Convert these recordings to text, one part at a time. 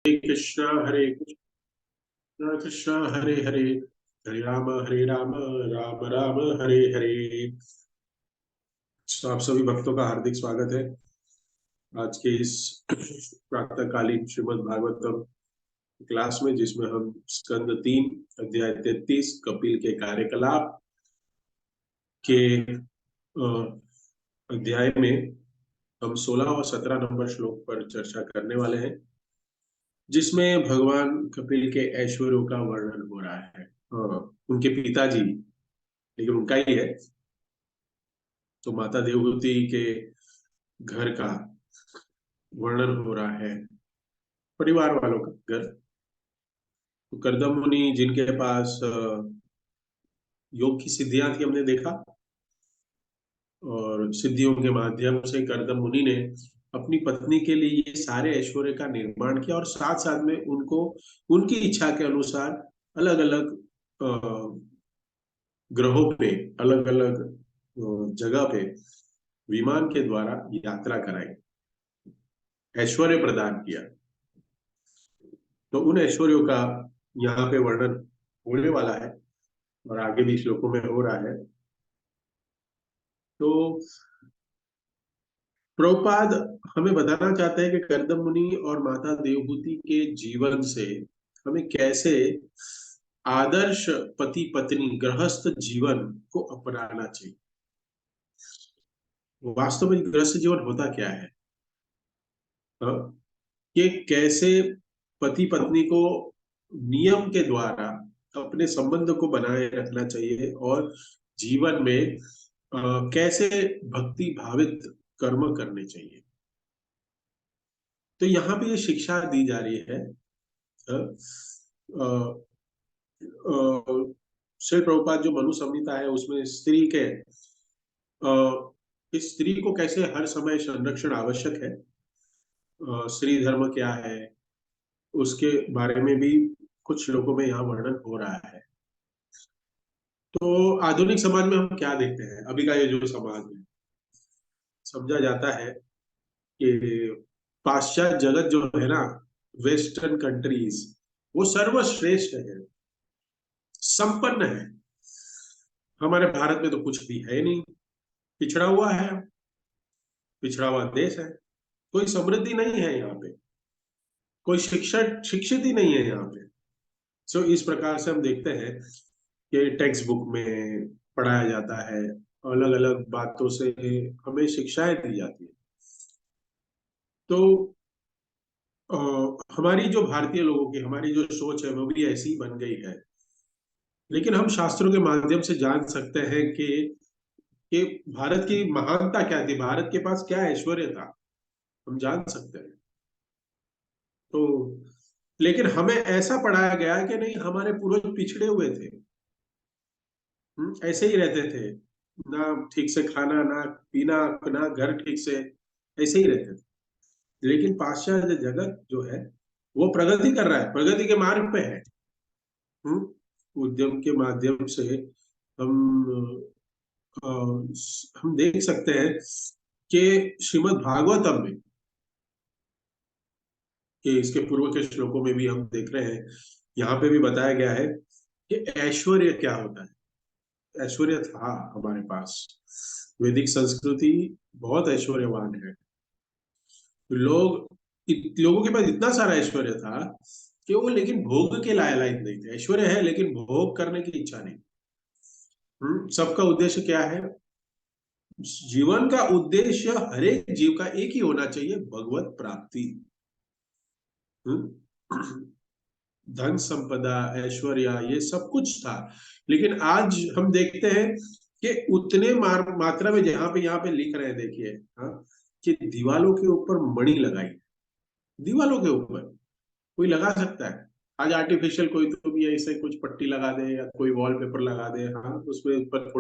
हरे कृष्णा कृष्णा हरे हरे, हरे राम राम राम हरे हरे। तो आप सभी भक्तों का हार्दिक स्वागत है आज के इस प्रातःकालीन श्रीमद् भागवतम क्लास में, जिसमें हम स्कंद 3 अध्याय 33 कपिल के कार्यकलाप के अध्याय में हम 16 और 17 नंबर श्लोक पर चर्चा करने वाले हैं, जिसमें भगवान कपिल के ऐश्वर्यों का वर्णन हो रहा है। उनके पिताजी, लेकिन उनका ही है, तो माता देवहूति के घर का वर्णन हो रहा है, परिवार वालों का घर। तो कर्दम मुनि, जिनके पास योग की सिद्धियां थी, हमने देखा, और सिद्धियों के माध्यम से कर्दम मुनि ने अपनी पत्नी के लिए ये सारे ऐश्वर्य का निर्माण किया, और साथ साथ में उनको उनकी इच्छा के अनुसार अलग अलग ग्रहों पे, अलग अलग जगह पे विमान के द्वारा यात्रा कराई, ऐश्वर्य प्रदान किया। तो उन ऐश्वर्यों का यहाँ पे वर्णन होने वाला है, और आगे भी श्लोकों में हो रहा है। तो प्रभुपाद हमें बताना चाहते हैं कि कर्दम मुनि और माता देवहूति के जीवन से हमें कैसे आदर्श पति पत्नी गृहस्थ जीवन को अपनाना चाहिए। वास्तव में गृहस्थ जीवन होता क्या है, हाँ? कि कैसे पति पत्नी को नियम के द्वारा अपने संबंध को बनाए रखना चाहिए, और जीवन में कैसे भक्ति भावित कर्म करने चाहिए। तो यहाँ पे ये शिक्षा दी जा रही है। श्री प्रभुपाद जो मनु संहिता है, उसमें स्त्री के इस स्त्री को कैसे हर समय संरक्षण आवश्यक है, स्त्री धर्म क्या है, उसके बारे में भी कुछ लोगों में यहाँ वर्णन हो रहा है। तो आधुनिक समाज में हम क्या देखते हैं, अभी का ये जो समाज है, समझा जाता है कि पाश्चात्य जगत जो है ना, वेस्टर्न कंट्रीज, वो सर्वश्रेष्ठ है, संपन्न है। हमारे भारत में तो कुछ भी है नहीं, पिछड़ा हुआ है, पिछड़ा हुआ देश है। कोई समृद्धि नहीं है यहाँ पे, कोई शिक्षित ही नहीं है यहाँ पे। सो इस प्रकार से हम देखते हैं कि टेक्स्ट बुक में पढ़ाया जाता है, अलग अलग बातों से हमें शिक्षाएं दी जाती है। तो हमारी जो भारतीय लोगों की, हमारी जो सोच है, वो भी ऐसी बन गई है। लेकिन हम शास्त्रों के माध्यम से जान सकते हैं कि भारत की महानता क्या थी, भारत के पास क्या ऐश्वर्य था, हम जान सकते हैं। तो लेकिन हमें ऐसा पढ़ाया गया कि नहीं, हमारे पूर्वज पिछड़े हुए थे, ऐसे ही रहते थे, ना ठीक से खाना, ना पीना, ना घर ठीक से, ऐसे ही रहते थे। लेकिन पाश्चात्य जगत जो है, वो प्रगति कर रहा है, प्रगति के मार्ग पे है। उद्यम के माध्यम से हम हम देख सकते हैं कि श्रीमद् भागवतम में, कि इसके पूर्व के श्लोकों में भी हम देख रहे हैं, यहाँ पे भी बताया गया है कि ऐश्वर्य क्या होता है। ऐश्वर्य था हमारे पास, वैदिक संस्कृति बहुत ऐश्वर्यवान है। लोगों के पास इतना सारा ऐश्वर्य था कि वो लेकिन भोग के लायक नहीं थे। ऐश्वर्य है लेकिन भोग करने की इच्छा नहीं। सबका उद्देश्य क्या है, जीवन का उद्देश्य हर एक जीव का एक ही होना चाहिए, भगवत प्राप्ति। धन संपदा, ऐश्वर्य, ये सब कुछ था। लेकिन आज हम देखते हैं कि उतने मात्रा में, जहां पे यहाँ पे लिख रहे हैं, देखिए, हाँ, कि दीवालों के ऊपर मणि लगाई, दीवालों के ऊपर कोई लगा सकता है। आज आर्टिफिशियल कोई तो भी ऐसे कुछ पट्टी लगा दे, या कोई वॉलपेपर लगा दे, हाँ, उसमें ऊपर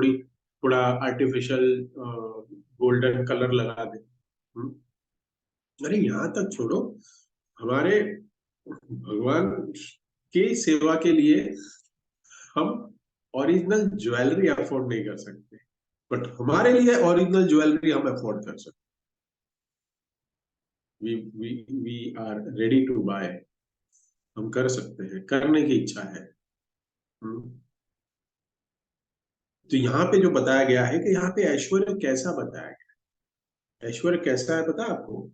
थोड़ा आर्टिफिशियल गोल्डन कलर लगा दे। अरे यहाँ तक छोड़ो, हमारे भगवान की सेवा के लिए हम ओरिजिनल ज्वेलरी अफोर्ड नहीं कर सकते, बट हमारे लिए ओरिजिनल ज्वेलरी हम अफोर्ड कर सकते। We we we are ready to buy. हम कर सकते हैं, करने की इच्छा है। हम्म। तो यहाँ पे जो बताया गया है कि यहाँ पे ऐश्वर्य कैसा बताया गया है, ऐश्वर्य कैसा है पता है आपको?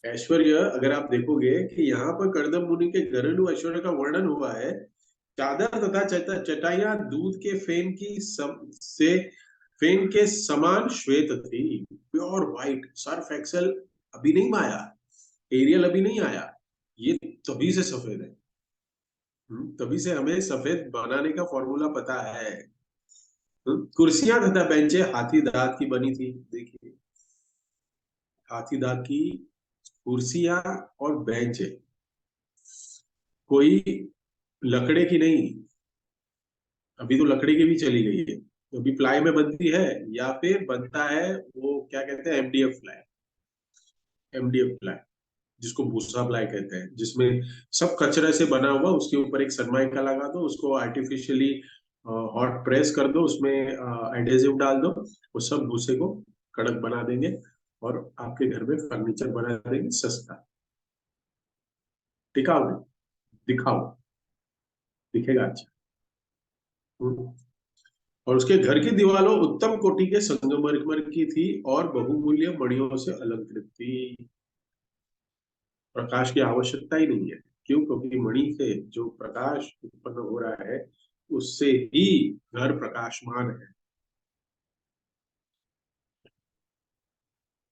ऐश्वर्य अगर आप देखोगे कि यहाँ पर कर्दम मुनि के घरेलू ऐश्वर्य का वर्णन हुआ है। चादर तथा चटाइयां दूध के फेन के समान श्वेत थी, प्योर व्हाइट। सर्फ एक्सेल अभी नहीं आया, एरियल अभी नहीं आया, ये तभी से सफेद है। तभी से हमें सफेद बनाने का फॉर्मूला पता है। कुर्सियां तथा बेंचे हाथी दांत की बनी थी, देखिए, हाथी दांत की कुर्सियां और बेंच, कोई लकड़े की नहीं। अभी तो लकड़ी की भी चली गई है, तो अभी प्लाई में बनती है, या फिर बनता है वो क्या कहते हैं, एमडीएफ प्लाई। एमडीएफ प्लाई, जिसको भूसा प्लाई कहते हैं, जिसमें सब कचरे से बना हुआ, उसके ऊपर एक सनमाइका लगा दो, उसको आर्टिफिशियली हॉट प्रेस कर दो, उसमें एडेसिव डाल दो, वो सब भूसे को कड़क बना देंगे और आपके घर में फर्नीचर बना देंगे सस्ता, टिकाऊ नहीं, दिखाओ, दिखेगा अच्छा। हम्म। और उसके घर की दीवारों उत्तम कोटि के संगमरमर की थी और बहुमूल्य मणियों से अलंकृत थी। प्रकाश की आवश्यकता ही नहीं है। क्यों? क्योंकि मणि से जो प्रकाश उत्पन्न हो रहा है, उससे ही घर प्रकाशमान है।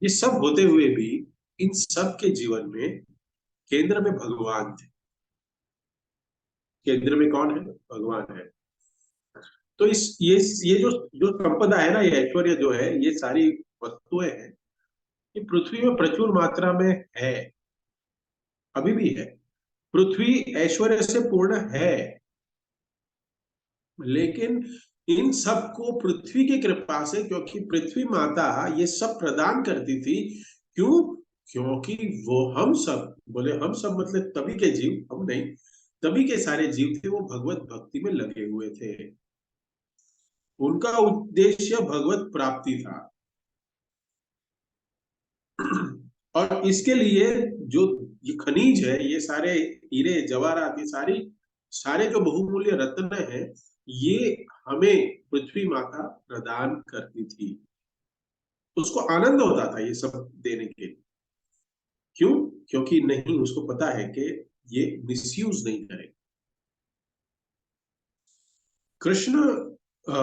ये सब होते हुए भी इन सब के जीवन में केंद्र में भगवान थे। केंद्र में कौन है? भगवान है। तो इस ये जो संपदा है ना, ये ऐश्वर्य जो है, ये सारी वस्तुएं हैं, ये पृथ्वी में प्रचुर मात्रा में है, अभी भी है। पृथ्वी ऐश्वर्य से पूर्ण है, लेकिन इन सबको पृथ्वी की कृपा से, क्योंकि पृथ्वी माता ये सब प्रदान करती थी। क्यों? क्योंकि वो हम सब, बोले हम सब मतलब तभी के जीव, हम नहीं, तभी के सारे जीव थे, वो भगवत भक्ति में लगे हुए थे। उनका उद्देश्य भगवत प्राप्ति था। और इसके लिए जो ये खनिज है, ये सारे हीरे जवाहरात, ये सारी सारे जो बहुमूल्य रत्न है, ये हमें पृथ्वी माता प्रदान करती थी। उसको आनंद होता था ये सब देने के। क्यों? क्योंकि नहीं, उसको पता है कि ये मिसयूज नहीं करे। कृष्ण अ,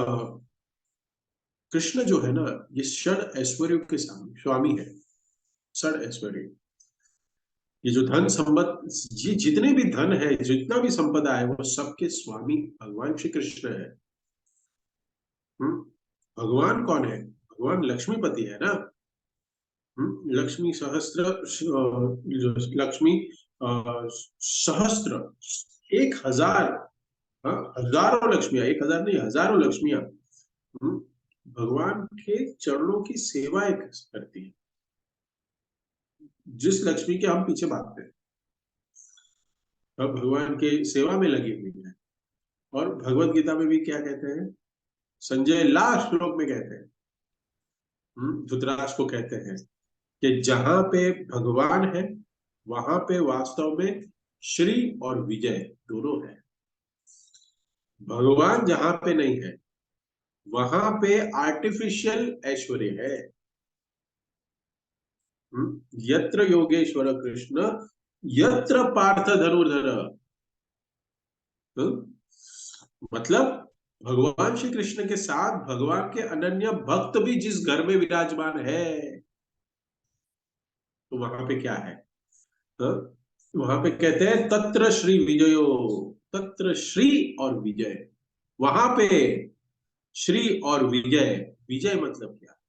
कृष्ण जो है ना, ये षड ऐश्वर्यों के स्वामी है। षड ऐश्वर्य, ये जो धन संपत्ति, ये जितने भी धन है, जितना भी संपदा है, वो सबके स्वामी भगवान श्री कृष्ण है। हम्म। भगवान कौन है? भगवान लक्ष्मीपति है ना। लक्ष्मी सहस्त्र, लक्ष्मी सहस्त्र, 1000, हाँ, हजारों लक्ष्मियां, 1000 नहीं, हजारों लक्ष्मियां भगवान के चरणों की सेवाएं करती है। जिस लक्ष्मी के हम पीछे भागते हैं, अब भगवान के सेवा में लगी हुई है। और भगवत गीता में भी क्या कहते हैं? संजय लास्ट श्लोक में कहते हैं, धृतराष्ट्र को कहते हैं कि जहां पे भगवान है, वहां पे वास्तव में श्री और विजय दोनों है। भगवान जहां पे नहीं है, वहां पे आर्टिफिशियल ऐश्वर्य है। यत्र योगेश्वर कृष्ण, यत्र पार्थ धनुर्धर। हम्म? मतलब भगवान श्री कृष्ण के साथ भगवान के अनन्य भक्त भी जिस घर में विराजमान है, तो वहां पे क्या है? हाँ? वहां पे कहते हैं तत्र श्री विजयो, तत्र श्री और विजय, वहां पे श्री और विजय। विजय मतलब क्या?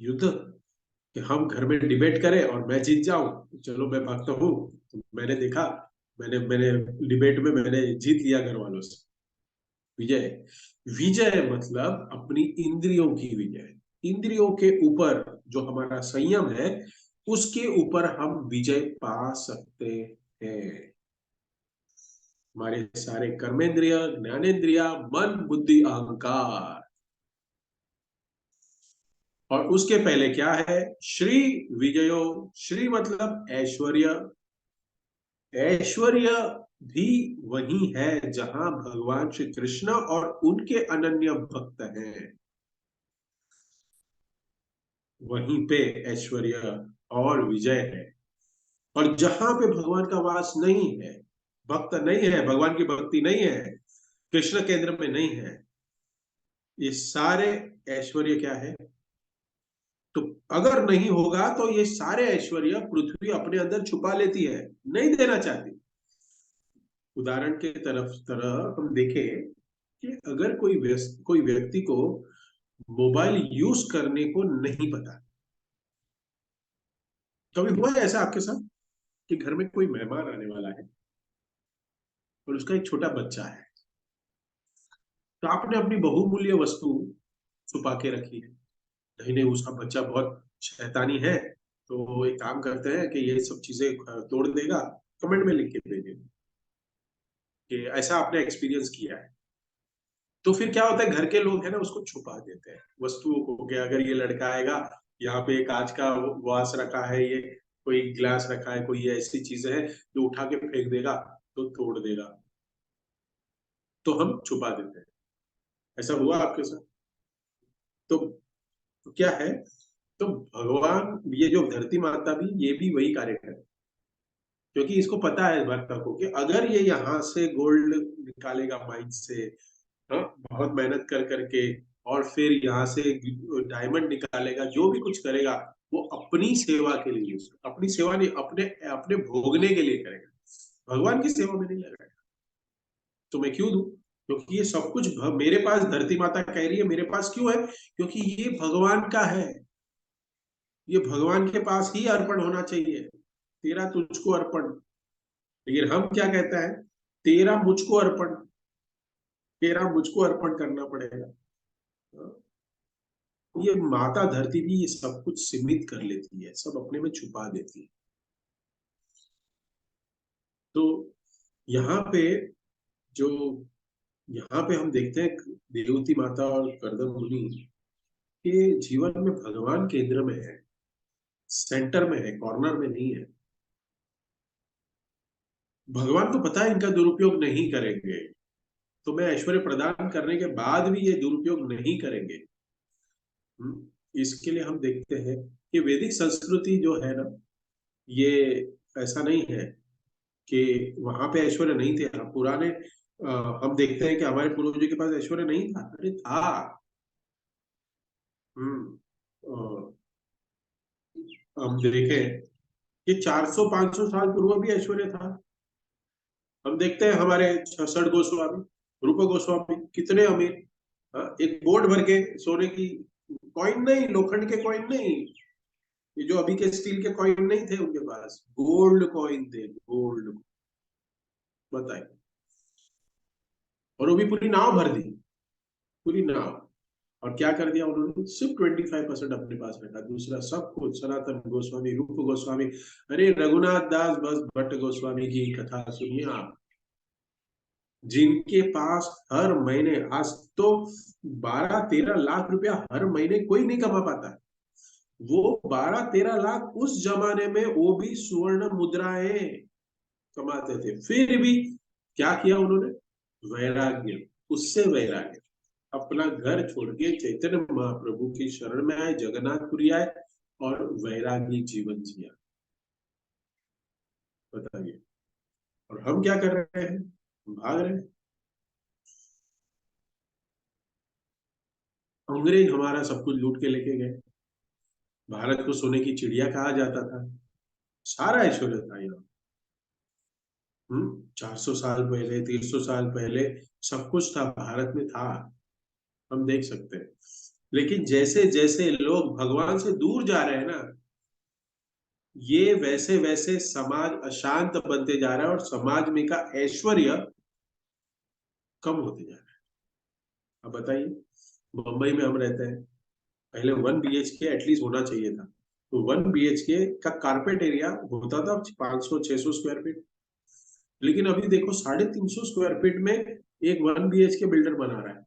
युद्ध, कि हम घर में डिबेट करें और मैं जीत जाऊं, चलो मैं भक्त हूं, तो मैंने देखा, मैंने मैंने डिबेट में मैंने जीत लिया घर वालों से। विजय। विजय मतलब अपनी इंद्रियों की विजय। इंद्रियों के ऊपर जो हमारा संयम है, उसके ऊपर हम विजय पा सकते हैं। हमारे सारे कर्मेंद्रिय, ज्ञानेंद्रिय, मन, बुद्धि, अहंकार। और उसके पहले क्या है? श्री विजयो। श्री मतलब ऐश्वर्य, ऐश्वर्य भी वही है जहां भगवान श्री कृष्ण और उनके अनन्य भक्त हैं, वहीं पे ऐश्वर्य और विजय है। और जहां पे भगवान का वास नहीं है, भक्त नहीं है, भगवान की भक्ति नहीं है, कृष्ण केंद्र में नहीं है, ये सारे ऐश्वर्य क्या है? तो अगर नहीं होगा तो ये सारे ऐश्वर्य पृथ्वी अपने अंदर छुपा लेती है, नहीं देना चाहती। उदाहरण के तरह हम देखें कि अगर कोई व्यक्ति को मोबाइल यूज करने को नहीं पता, कभी हुआ है ऐसा आपके साथ कि घर में कोई मेहमान आने वाला है और उसका एक छोटा बच्चा है, तो आपने अपनी बहुमूल्य वस्तु छुपा के रखी है? नहीं नहीं, उसका बच्चा बहुत शैतानी है, तो एक काम करते हैं कि ये सब चीजें तोड़ देगा, कमेंट में लिख के भेजिए कि ऐसा आपने एक्सपीरियंस किया है। तो फिर क्या होता है, घर के लोग है ना उसको छुपा देते हैं वस्तुओं को, कि अगर ये लड़का आएगा, यहाँ पे एक कांच का वास रखा है, ये कोई ग्लास रखा है, कोई ये ऐसी चीजें हैं जो उठा के फेंक देगा तो तोड़ देगा, तो हम छुपा देते हैं। ऐसा हुआ आपके साथ? तो क्या है, तो भगवान, ये जो धरती माता भी, ये भी वही कार्य करे, क्योंकि इसको पता है भक्त को कि अगर ये यहाँ से गोल्ड निकालेगा माइन से, हाँ, बहुत मेहनत कर करके, और फिर यहाँ से डायमंड निकालेगा, जो भी कुछ करेगा वो अपनी सेवा के लिए, अपनी सेवा नहीं, अपने अपने भोगने के लिए करेगा, भगवान की सेवा में नहीं लगाएगा। तो मैं क्यों दूं? क्योंकि ये सब कुछ मेरे पास, धरती माता कह रही है मेरे पास क्यों है, क्योंकि ये भगवान का है, ये भगवान के पास ही अर्पण होना चाहिए, तेरा तुझको अर्पण। लेकिन हम क्या कहता है, तेरा मुझको अर्पण, तेरा मुझको अर्पण करना पड़ेगा। ये माता धरती भी ये सब कुछ सीमित कर लेती है, सब अपने में छुपा देती है। तो यहाँ पे जो, यहाँ पे हम देखते हैं देवती माता और कर्दम मुनि के जीवन में भगवान केंद्र में है, सेंटर में है, कॉर्नर में नहीं है। भगवान को पता है इनका दुरुपयोग नहीं करेंगे, तो मैं ऐश्वर्य प्रदान करने के बाद भी ये दुरुपयोग नहीं करेंगे। इसके लिए हम देखते हैं कि वैदिक संस्कृति जो है ना, ये ऐसा नहीं है कि वहां पे ऐश्वर्य नहीं थे। हम पुराने हम देखते हैं कि हमारे पूर्वजों के पास ऐश्वर्य नहीं था, अरे था। हम्म हम देखें कि 400-500 साल पूर्व भी ऐश्वर्य था। हम देखते हैं हमारे छठ गोस्वामी, रूप गोस्वामी कितने अमीर, एक बोर्ड भर के सोने की कॉइन, नहीं लोखंड के कॉइन नहीं, ये जो अभी के स्टील के कॉइन नहीं थे उनके पास, गोल्ड कॉइन थे, गोल्ड। बताए, और वो भी पूरी नाव भर दी, पूरी नाव। और क्या कर दिया उन्होंने, सिर्फ 25% अपने पास रखा, दूसरा सब कुछ सनातन गोस्वामी, रूप गोस्वामी, अरे रघुनाथ दास बस भट्ट गोस्वामी की कथा सुनिए आप, जिनके पास हर महीने, आज तो 12-13 लाख रुपया हर महीने कोई नहीं कमा पाता, वो 12-13 लाख उस जमाने में वो भी सुवर्ण मुद्राएं कमाते थे, फिर भी क्या किया उन्होंने, वैराग्य, उससे वैराग्य, अपना घर छोड़ के चैतन्य महाप्रभु की शरण में आए, जगन्नाथपुरी आए और वैरागी जीवन जिया। बताइए, और हम क्या कर रहे हैं, भाग रहे हैं। अंग्रेज हमारा सब कुछ लूट के लेके गए, भारत को सोने की चिड़िया कहा जाता था, सारा ऐश्वर्य था यहाँ। 400 साल पहले, 300 साल पहले सब कुछ था, भारत में था, हम देख सकते हैं। लेकिन जैसे जैसे लोग भगवान से दूर जा रहे हैं ना, ये वैसे वैसे समाज अशांत बनते जा रहा है, और समाज में का ऐश्वर्य कम होते जा रहा है। अब बताइए, मुंबई में हम रहते हैं, पहले 1 BHK एटलीस्ट होना चाहिए था, तो 1 BHK का कारपेट एरिया होता था 500-600 स्क्वायर फीट, लेकिन अभी देखो 350 स्क्वायर फीट में एक 1 BHK बिल्डर बना रहा है।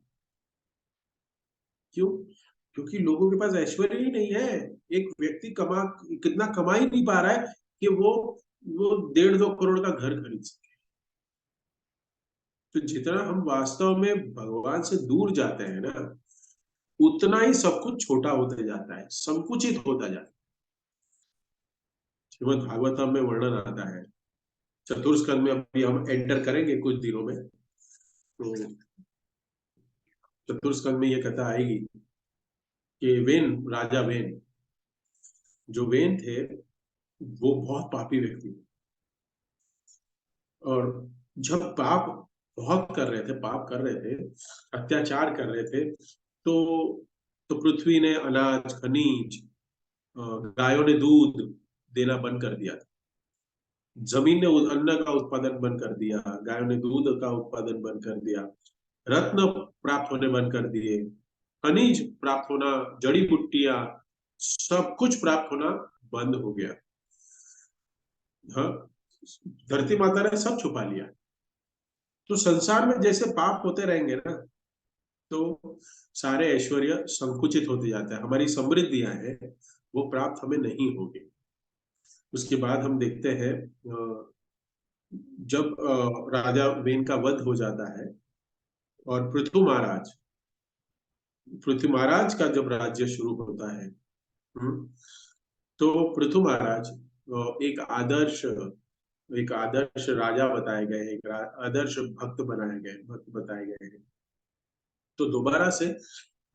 क्यों? क्योंकि लोगों के पास ऐश्वर्य ही नहीं है। एक व्यक्ति कितना कमा ही नहीं पा रहा है कि वो वो 1.5-2 करोड़ का घर खरीद सके। तो जितना हम वास्तव में भगवान से दूर जाते हैं ना, उतना ही सब कुछ छोटा होते जाता है, संकुचित होता जाता है। श्रीमद् भागवतम में वर्णन आता है, चतुर्स्कंध में अभी हम एंटर करेंगे कुछ दिनों में। तो चतुर्स्कंध में ये कथा आएगी कि वेन, राजा वेन, जो वेन थे वो बहुत पापी व्यक्ति थे। और जब पाप बहुत कर रहे थे, पाप कर रहे थे, अत्याचार कर रहे थे, तो पृथ्वी ने अनाज, खनिज, गायों ने दूध देना बंद कर दिया था। जमीन ने अन्न का उत्पादन बंद कर दिया, गायों ने दूध का उत्पादन बंद कर दिया, रत्न प्राप्त होने बंद कर दिए, खनिज प्राप्त होना, जड़ी बूटियां, सब कुछ प्राप्त होना बंद हो गया। हाँ, धरती माता ने सब छुपा लिया। तो संसार में जैसे पाप होते रहेंगे ना, तो सारे ऐश्वर्य संकुचित होते जाता है, हमारी समृद्धियां हैं वो प्राप्त हमें नहीं होगी। उसके बाद हम देखते हैं जब राजा वेन का वध हो जाता है और पृथु महाराज का जब राज्य शुरू होता है, हम्म, तो पृथु महाराज एक आदर्श राजा बताए गए हैं, एक आदर्श भक्त बताए गए हैं। तो दोबारा से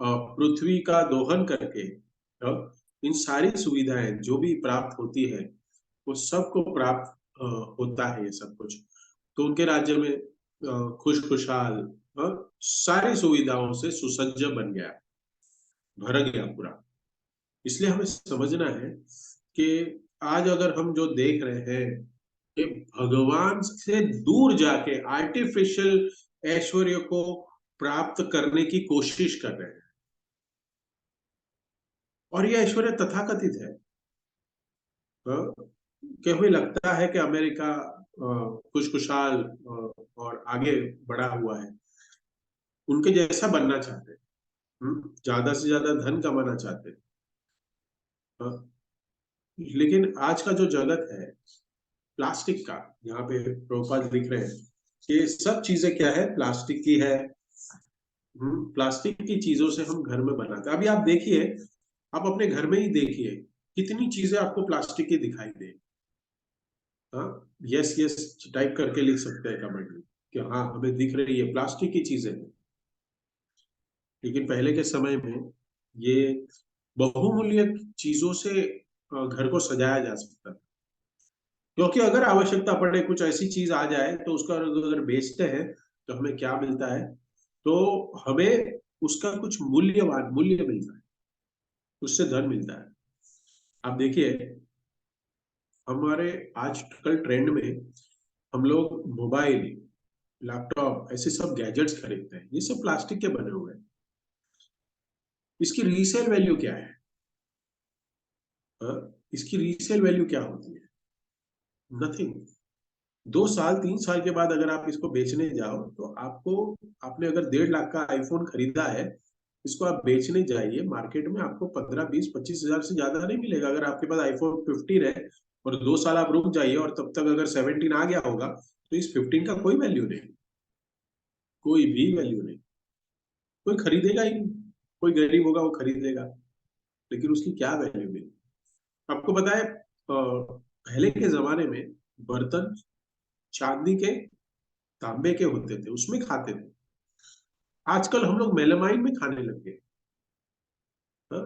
पृथ्वी का दोहन करके इन सारी सुविधाएं जो भी प्राप्त होती है वो सबको प्राप्त होता है ये सब कुछ। तो उनके राज्य में खुश खुशहाल सारी सुविधाओं से सुसज्ज बन गया, भर गया पूरा। इसलिए हमें समझना है कि आज अगर हम जो देख रहे हैं कि भगवान से दूर जाके आर्टिफिशियल ऐश्वर्य को प्राप्त करने की कोशिश कर रहे हैं, और ये ऐश्वर्य तथाकथित है। कि हमें लगता है कि अमेरिका खुश खुशहाल और आगे बढ़ा हुआ है, उनके जैसा बनना चाहते हैं, ज्यादा से ज्यादा धन कमाना चाहते हैं। लेकिन आज का जो जगत है प्लास्टिक का, यहाँ पे प्रभुपाद लिख रहे हैं कि सब चीजें क्या है, प्लास्टिक की है। प्लास्टिक की चीजों से हम घर में बनाते हैं। अभी आप देखिए, आप अपने घर में ही देखिए, कितनी चीजें आपको प्लास्टिक की दिखाई दे। हाँ, यस यस टाइप करके लिख सकते हैं कमेंट में कि हाँ हमें दिख रही है प्लास्टिक की चीजें। लेकिन पहले के समय में ये बहुमूल्य चीजों से घर को सजाया जा सकता है। क्योंकि अगर आवश्यकता पड़े, कुछ ऐसी चीज आ जाए, तो उसका अगर बेचते हैं तो हमें क्या मिलता है, तो हमें उसका कुछ मूल्य मिलता है, उससे धन मिलता है। आप देखिए, हमारे आजकल ट्रेंड में हम लोग मोबाइल, लैपटॉप, ऐसे सब गैजेट्स खरीदते हैं, ये सब प्लास्टिक के बने हुए हैं। इसकी रीसेल वैल्यू क्या है? हाँ? इसकी रीसेल वैल्यू क्या होती है? नथिंग। 2 साल 3 साल के बाद अगर आप इसको बेचने जाओ तो आपको, आपने अगर 1.5 लाख का आईफोन खरीदा है, इसको आप बेचने जाइए मार्केट में, आपको 15, 20, 25 हजार से ज्यादा नहीं मिलेगा। अगर आपके पास आईफोन 15 है और 2 साल आप रुक जाइए और तब तक अगर 17 आ गया होगा, तो इस 15 का कोई वैल्यू नहीं, कोई भी वैल्यू नहीं। कोई खरीदेगा ही नहीं। कोई गरीब होगा वो खरीदेगा, लेकिन उसकी क्या वैल्यू मिलेगी? आपको पता है पहले के जमाने में बर्तन चांदी के, तांबे के होते थे, उसमें खाते थे। आजकल हम लोग मेलामाइन में खाने लग गए। हाँ?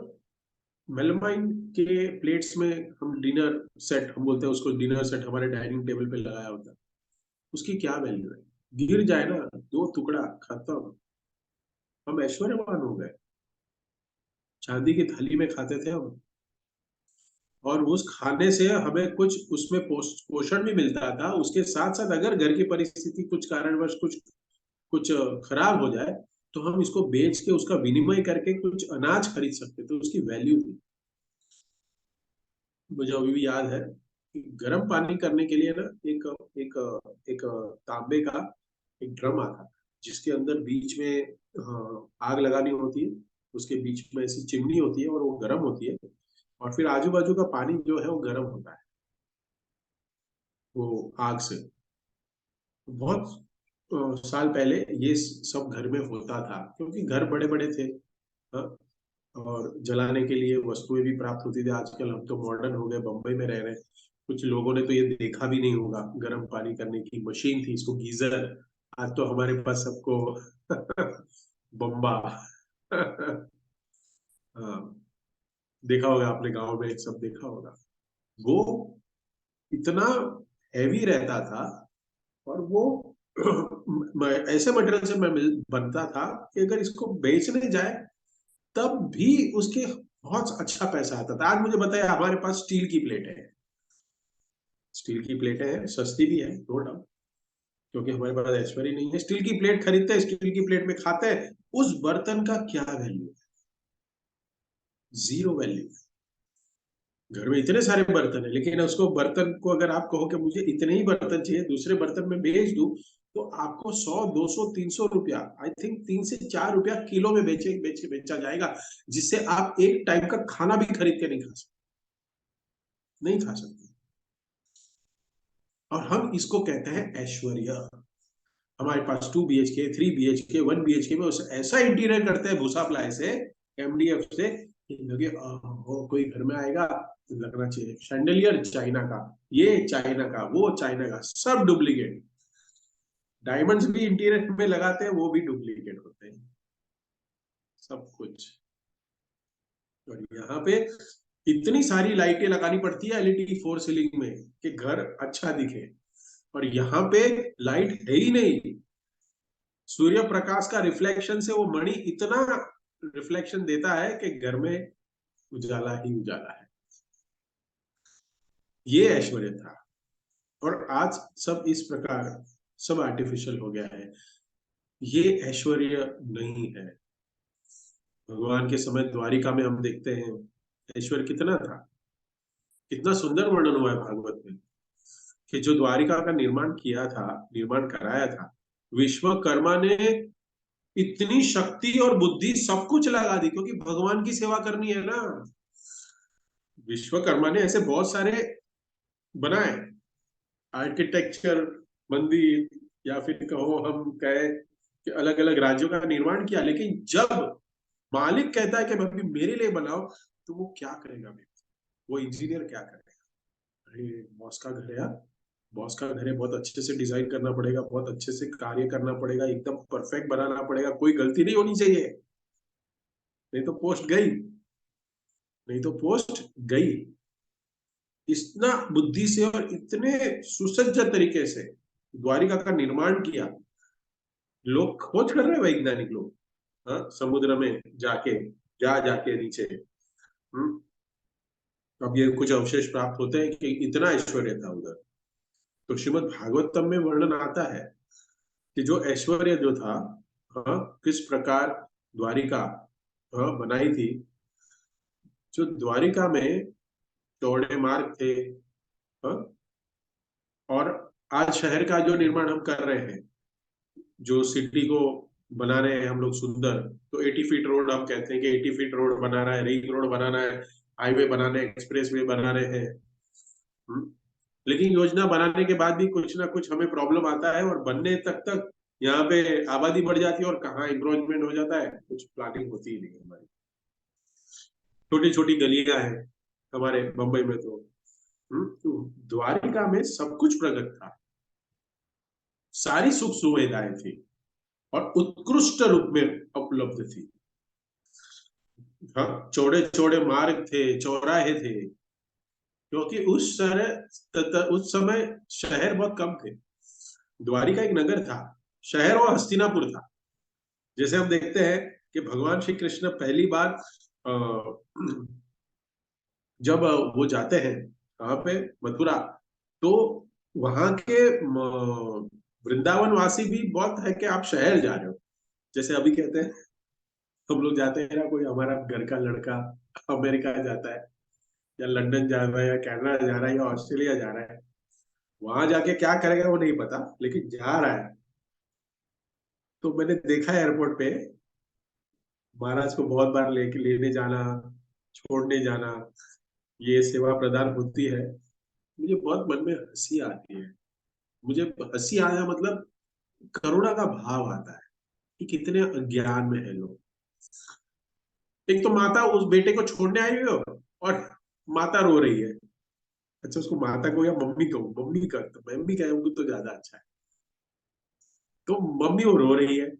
मेलामाइन के प्लेट्स में हम डिनर सेट, हम बोलते हैं उसको डिनर सेट, हमारे डाइनिंग टेबल पे लगाया होता है। उसकी क्या वैल्यू है? गिर जाए ना, 2 टुकड़ा, खत्म। हम ऐश्वर्यवान हो गए। चांदी की थाली में खाते थे हम, और उस खाने से हमें कुछ उसमें पोषण भी मिलता था। उसके साथ साथ अगर घर की परिस्थिति कुछ कारणवश कुछ कुछ खराब हो जाए, तो हम इसको बेच के उसका विनिमय करके कुछ अनाज खरीद सकते थे, उसकी वैल्यू थी। मुझे अभी भी याद है कि गर्म पानी करने के लिए ना एक एक एक तांबे का एक ड्रम आता, जिसके अंदर बीच में आग लगानी होती है, उसके बीच में ऐसी चिमनी होती है और वो गर्म होती है, और फिर आजू बाजू का पानी जो है वो गर्म होता है। वो आग से। बहुत साल पहले ये सब घर में होता था, क्योंकि घर बड़े बड़े थे। हाँ, और जलाने के लिए वस्तुएं भी प्राप्त होती थी। आजकल हम तो मॉडर्न हो गए, बम्बई में रह रहे हैं। कुछ लोगों ने तो ये देखा भी नहीं होगा, गर्म पानी करने की मशीन थी, इसको गीजर। आज तो हमारे पास सबको बम्बा। हाँ, देखा होगा आपने, गांव में सब देखा होगा। वो इतना हैवी रहता था, और वो ऐसे मटेरियल से बनता था कि अगर इसको बेचने जाए तब भी उसके बहुत अच्छा पैसा आता था। आज मुझे बताइए, हमारे पास स्टील की प्लेट है। स्टील की प्लेटें हैं, सस्ती भी है, नो डाउट, क्योंकि हमारे पास ऐश्वर्य नहीं है। स्टील की प्लेट खरीदते हैं, स्टील की प्लेट में खाते हैं। उस बर्तन का क्या वैल्यू? Zero value. घर में इतने सारे बर्तन है, लेकिन उसको बर्तन को अगर आप कहो कि मुझे इतने ही बर्तन चाहिए, दूसरे बर्तन में बेच दूं, तो आपको 100 200 300 रुपया, आई थिंक 3 से 4 रुपया किलो में बेचा जाएगा, जिससे आप एक टाइम का खाना भी खरीद के नहीं खा सकते। नहीं खा सकते। और हम इसको कहते हैं ऐश्वर्य। हमारे पास 2 BHK, 3 BHK, 1 BHK में ऐसा इंटीरियर करते हैं भूसा प्लाई से, MDF से, कि लगे कोई घर में आएगा तो लगना चाहिए शैंडलियर चाइना का, ये चाइना का, वो चाइना का, सब डुप्लीकेट। डायमंड्स भी इंटीरियर में लगाते हैं, वो भी डुप्लीकेट होते हैं, सब कुछ। और यहाँ पे इतनी सारी लाइटें लगानी पड़ती है LED फोर सीलिंग में कि घर अच्छा दिखे। और यहाँ पे लाइट है ही नहीं। सूर्य प्रकाश का रिफ्लेक्शन से वो मणि इतना रिफ्लेक्शन देता है कि घर में उजाला ही उजाला है। ये ऐश्वर्य था। और आज सब इस प्रकार, सब आर्टिफिशियल हो गया है। ये ऐश्वर्य नहीं है। भगवान के समय द्वारिका में हम देखते हैं ऐश्वर्य कितना था। कितना सुंदर वर्णन हुआ है भागवत में, कि जो द्वारिका का निर्माण किया था, निर्माण कराया था, विश्वकर्मा ने इतनी शक्ति और बुद्धि सब कुछ लगा दी, क्योंकि भगवान की सेवा करनी है ना। विश्वकर्मा ने ऐसे बहुत सारे बनाए, आर्किटेक्चर, मंदिर, या फिर कहो हम कहें कि अलग अलग राज्यों का निर्माण किया। लेकिन जब मालिक कहता है कि भाभी मेरे लिए बनाओ, तो वो क्या करेगा भाई? वो इंजीनियर क्या करेगा? अरे बॉस का घर है यार, बॉस का घर है, बहुत अच्छे से डिजाइन करना पड़ेगा, बहुत अच्छे से कार्य करना पड़ेगा, एकदम परफेक्ट बनाना पड़ेगा, कोई गलती नहीं होनी चाहिए, नहीं तो पोस्ट गई, नहीं तो पोस्ट गई। इतना बुद्धि से और इतने सुसज्ज तरीके से द्वारिका का निर्माण किया। लोग खोज कर रहे हैं, वैज्ञानिक लोग, हाँ, समुद्र में जाके, जा जाके नीचे। हम्म, अब ये कुछ अवशेष प्राप्त होते हैं कि इतना ऐश्वर्य था उधर। तो श्रीमद् भागवतम में वर्णन आता है कि जो ऐश्वर्य जो था, हाँ, किस प्रकार द्वारिका, हाँ, बनाई थी। जो द्वारिका में चौड़े मार्ग थे, हाँ, और आज शहर का जो निर्माण हम कर रहे हैं, जो सिटी को बना रहे हैं हम लोग सुंदर, तो 80 फीट रोड हम कहते हैं कि 80 फीट रोड बना रहा है, रिंग रोड बनाना है, हाईवे बनाने, एक्सप्रेस वे बना रहे हैं। हम्म, लेकिन योजना बनाने के बाद भी कुछ ना कुछ हमें प्रॉब्लम आता है, और बनने तक तक यहाँ पे आबादी बढ़ जाती है, और कहाँ इंक्रोचमेंट हो जाता है, कुछ प्लानिंग होती ही नहीं हमारी। छोटी छोटी गलियां हैं हमारे मुंबई में तो। तो द्वारिका में सब कुछ प्रकट था, सारी सुख सुविधाएं थी, और उत्कृष्ट रूप में उपलब्ध थी। हाँ, चौड़े चौड़े मार्ग थे, चौराहे थे, क्योंकि उस समय शहर बहुत कम थे। द्वारिका एक नगर था, शहर और हस्तिनापुर था। जैसे हम देखते हैं कि भगवान श्री कृष्ण पहली बार अ, जब वो जाते हैं कहाँ पे, मथुरा, तो वहां के वृंदावन वासी भी बहुत है कि आप शहर जा रहे हो। जैसे अभी कहते हैं, हम लोग जाते हैं ना, कोई हमारा घर का लड़का अमेरिका जाता है, या लंदन जा रहा है, या कनाडा जा रहा है, या ऑस्ट्रेलिया जा रहा है, वहां जाके क्या करेगा वो नहीं पता, लेकिन जा रहा है। तो मैंने देखा है एयरपोर्ट पे महाराज को बहुत बार लेने जाना, छोड़ने जाना, ये सेवा प्रदान होती है। मुझे बहुत मन में हंसी आती है। मुझे हंसी आया मतलब करुणा का भाव आता है कि कितने अज्ञान में है लोग। एक तो माता उस बेटे को छोड़ने आई हुई हो और माता रो रही है। अच्छा, उसको माता को या मम्मी को, मम्मी कर तो मम्मी कहेंगे तो ज्यादा अच्छा है। तो मम्मी वो रो रही है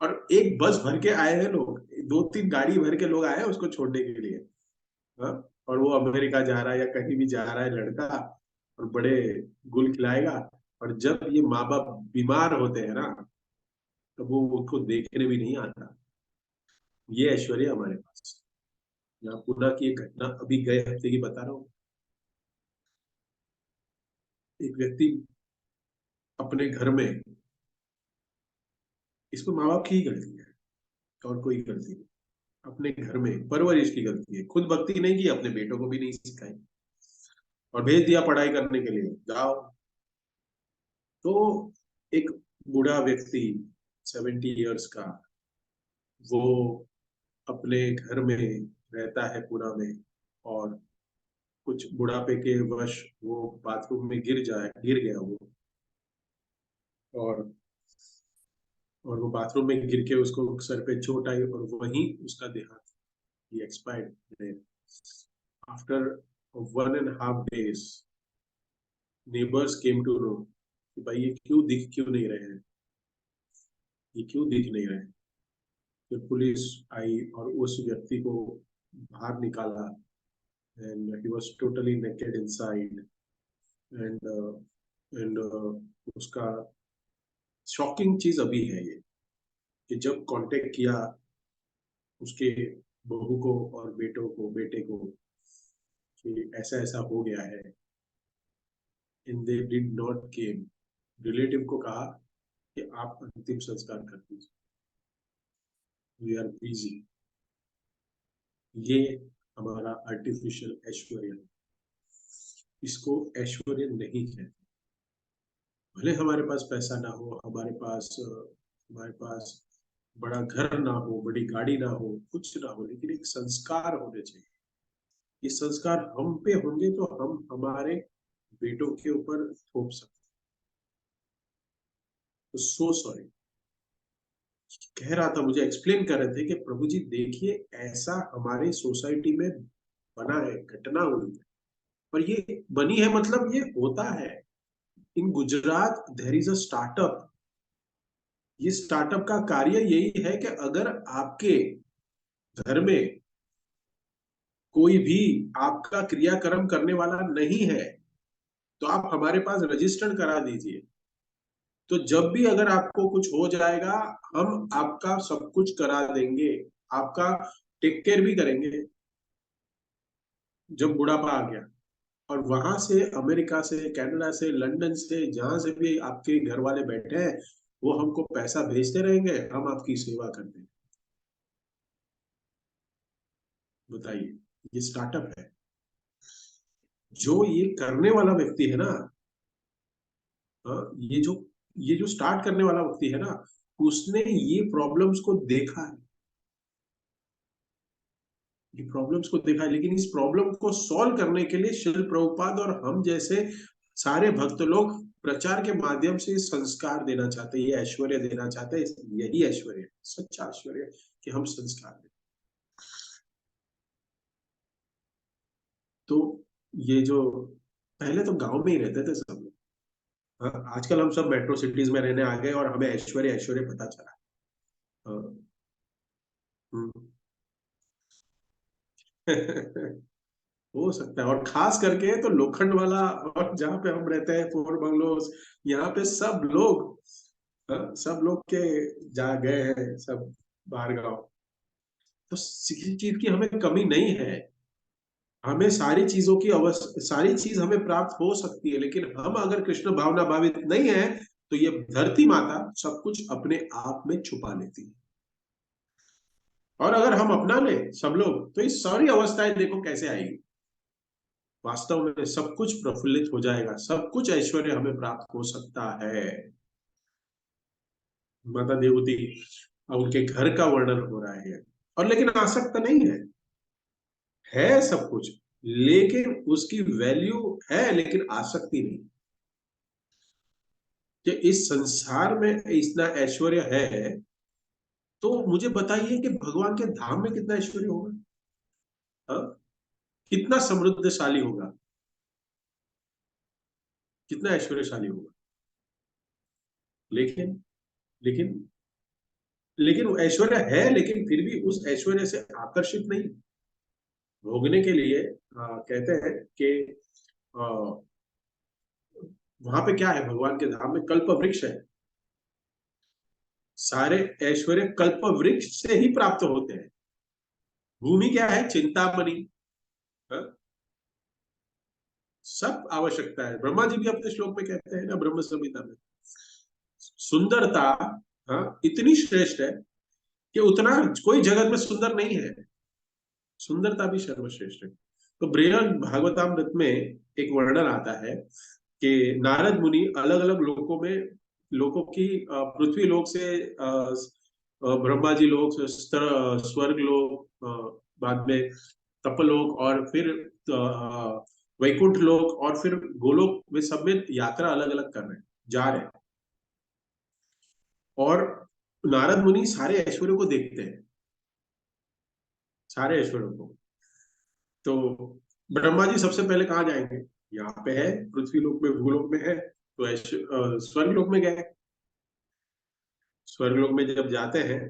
और एक बस भर के आए हैं लोग, दो तीन गाड़ी भर के लोग आए हैं उसको छोड़ने के लिए। हाँ, और वो अमेरिका जा रहा है या कहीं भी जा रहा है लड़का, और बड़े गुल खिलाएगा। और जब ये माँ बाप बीमार होते हैं ना, तो वो उनको देखने भी नहीं आता। ये ऐश्वर्य हमारे पास। यहाँ पुणे की एक घटना अभी गए हफ्ते की बता रहा हूँ। एक व्यक्ति अपने घर में, इसमें माँ बाप की ही गलती है और कोई गलती नहीं। अपने घर में परवरिश की गलती है, खुद भक्ति नहीं की, अपने बेटों को भी नहीं सिखाई और भेज दिया पढ़ाई करने के लिए, जाओ। तो एक बूढ़ा व्यक्ति, 70 इयर्स का, वो अपने घर में रहता है पुणे में। और कुछ बुढ़ापे के वश वो बाथरूम में गिर गया वो। और और वो बाथरूम में गिर के उसको सर पे चोट आई और वहीं उसका देहांत, he expired after 1.5 days। Neighbours came to know कि भाई ये क्यों दिख क्यों नहीं रहे हैं, ये क्यों दिख नहीं रहे हैं। फिर पुलिस आई और उस व्यक्ति को बाहर निकाला। And he was totally naked inside. And and उसका शॉकिंग चीज अभी है ये, कि जब कांटेक्ट किया उसके बहू को और बेटे को कि ऐसा ऐसा हो गया है, and they did not came. Relative को कहा कि आप अंतिम संस्कार कर दीजिए, वी आर बिजी। ये हमारा आर्टिफिशियल ऐश्वर्य है, इसको ऐश्वर्य नहीं कहते। भले हमारे पास पैसा ना हो, हमारे पास बड़ा घर ना हो, बड़ी गाड़ी ना हो, कुछ ना हो, लेकिन एक संस्कार होने चाहिए। ये संस्कार हम पे होंगे तो हम हमारे बेटों के ऊपर थोप सकते। तो सो सॉरी, कह रहा था, मुझे एक्सप्लेन कर रहे थे कि प्रभु जी देखिए, ऐसा हमारे सोसाइटी में बना है, घटना हुई है। और ये बनी है मतलब ये होता है। In Gujarat there is a startup. ये स्टार्टअप का कार्य यही है कि अगर आपके घर में कोई भी आपका क्रियाक्रम करने वाला नहीं है, तो आप हमारे पास रजिस्टर्ड करा दीजिए। तो जब भी अगर आपको कुछ हो जाएगा, हम आपका सब कुछ करा देंगे, आपका टेक केयर भी करेंगे जब बुढ़ापा आ गया। और वहां से, अमेरिका से, कनाडा से, लंदन से, जहां से भी आपके घर वाले बैठे हैं, वो हमको पैसा भेजते रहेंगे, हम आपकी सेवा करते हैं। बताइए, ये स्टार्टअप है। जो ये करने वाला व्यक्ति है ना, ये जो स्टार्ट करने वाला व्यक्ति है ना, उसने ये प्रॉब्लम्स को देखा है। ये प्रॉब्लम्स को देखा है, लेकिन इस प्रॉब्लम को सॉल्व करने के लिए शिल प्रभुपाद और हम जैसे सारे भक्त लोग प्रचार के माध्यम से संस्कार देना चाहते हैं, ये ऐश्वर्य देना चाहते हैं। यही ऐश्वर्य है, सच्चा ऐश्वर्य, कि हम संस्कार दें। तो ये जो, पहले तो गांव में ही रहते थे सब लोग। हाँ, आजकल हम सब मेट्रो सिटीज में रहने आ गए और हमें ऐश्वर्य ऐश्वर्य पता चला। हाँ, हम्म। हो सकता है, और खास करके तो लोखंड वाला, और जहाँ पे हम रहते हैं फोर बंगलोज, यहाँ पे सब लोग, हाँ, सब लोग के जा गए हैं सब बाहर गाँव। तो किसी चीज की हमें कमी नहीं है। हमें सारी चीजों की सारी चीज हमें प्राप्त हो सकती है, लेकिन हम अगर कृष्ण भावना भावित नहीं है, तो ये धरती माता सब कुछ अपने आप में छुपा लेती है। और अगर हम अपना ले सब लोग, तो ये सारी अवस्थाएं देखो कैसे आएगी। वास्तव में सब कुछ प्रफुल्लित हो जाएगा, सब कुछ ऐश्वर्य हमें प्राप्त हो सकता है। माता देवती, अब उनके घर का वर्णन हो रहा है, और लेकिन आसक्त नहीं है, है सब कुछ, लेकिन उसकी वैल्यू है, लेकिन आसक्ति नहीं। कि इस संसार में इतना ऐश्वर्य है, तो मुझे बताइए कि भगवान के धाम में कितना ऐश्वर्य होगा। हाँ? कितना समृद्धशाली होगा, कितना ऐश्वर्यशाली होगा। लेकिन लेकिन लेकिन वो ऐश्वर्य है, लेकिन फिर भी उस ऐश्वर्य से आकर्षित नहीं। भोगने के लिए कहते हैं कि वहां पे क्या है, भगवान के धाम में कल्प वृक्ष है। सारे ऐश्वर्य कल्प वृक्ष से ही प्राप्त होते हैं। भूमि क्या है, चिंतामणि। हाँ? सब आवश्यकता है, ब्रह्मा जी भी अपने श्लोक में कहते हैं ना, ब्रह्म संहिता में। सुंदरता, हाँ, इतनी श्रेष्ठ है कि उतना कोई जगत में सुंदर नहीं है। सुंदरता भी सर्वश्रेष्ठ है। तो बृहद भागवतामृत में एक वर्णन आता है कि नारद मुनि अलग अलग लोकों में, लोकों की पृथ्वी लोक से ब्रह्मा जी लोक, स्वर्ग लोक, बाद में तपलोक, और फिर वैकुंठ लोक, और फिर गोलोक, वे सब में यात्रा अलग अलग कर रहे हैं, जा रहे हैं। और नारद मुनि सारे ऐश्वर्य को देखते हैं, सारे ऐश्वर्य को। तो ब्रह्मा जी सबसे पहले कहाँ जाएंगे, यहाँ पे है पृथ्वी लोक में, भूलोक में है, तो स्वर्ग लोक में गए। स्वर्ग लोक में जब जाते हैं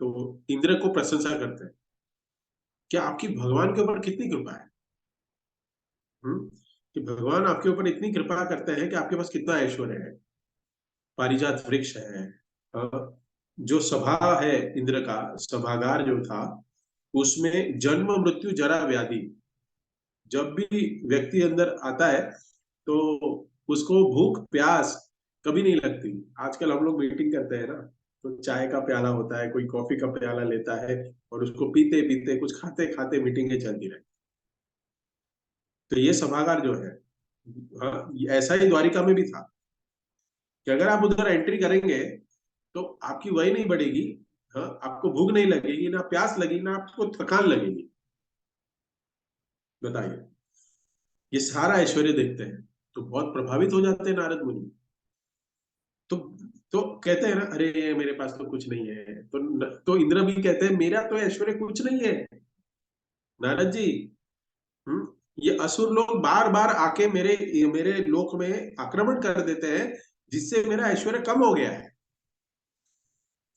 तो इंद्र को प्रशंसा करते हैं, क्या आपकी भगवान के ऊपर कितनी कृपा है। कि भगवान आपके ऊपर इतनी कृपा करते हैं कि आपके पास कितना ऐश्वर्य है, पारिजात वृक्ष है। जो सभा है, इंद्र का सभागार जो था, उसमें जन्म मृत्यु जरा व्याधि, जब भी व्यक्ति अंदर आता है तो उसको भूख प्यास कभी नहीं लगती। आजकल हम लोग मीटिंग करते हैं ना, तो चाय का प्याला होता है, कोई कॉफी का प्याला लेता है, और उसको पीते पीते कुछ खाते खाते मीटिंगें चलती रहती। तो ये सभागार जो है, हाँ, ऐसा ही द्वारिका में भी था कि अगर आप उधर एंट्री करेंगे तो आपकी वही नहीं बढ़ेगी। हाँ, आपको भूख नहीं लगेगी, ना प्यास लगेगी, ना आपको थकान लगेगी। बताइए, ये सारा ऐश्वर्य देखते हैं तो बहुत प्रभावित हो जाते हैं नारद मुनि। तो तो कहते हैं ना, अरे मेरे पास तो कुछ नहीं है, तो इंद्र भी कहते हैं मेरा तो ऐश्वर्य कुछ नहीं है नारद जी। हम्म ये असुर लोग बार बार आके मेरे मेरे लोक में आक्रमण कर देते हैं, जिससे मेरा ऐश्वर्य कम हो गया है।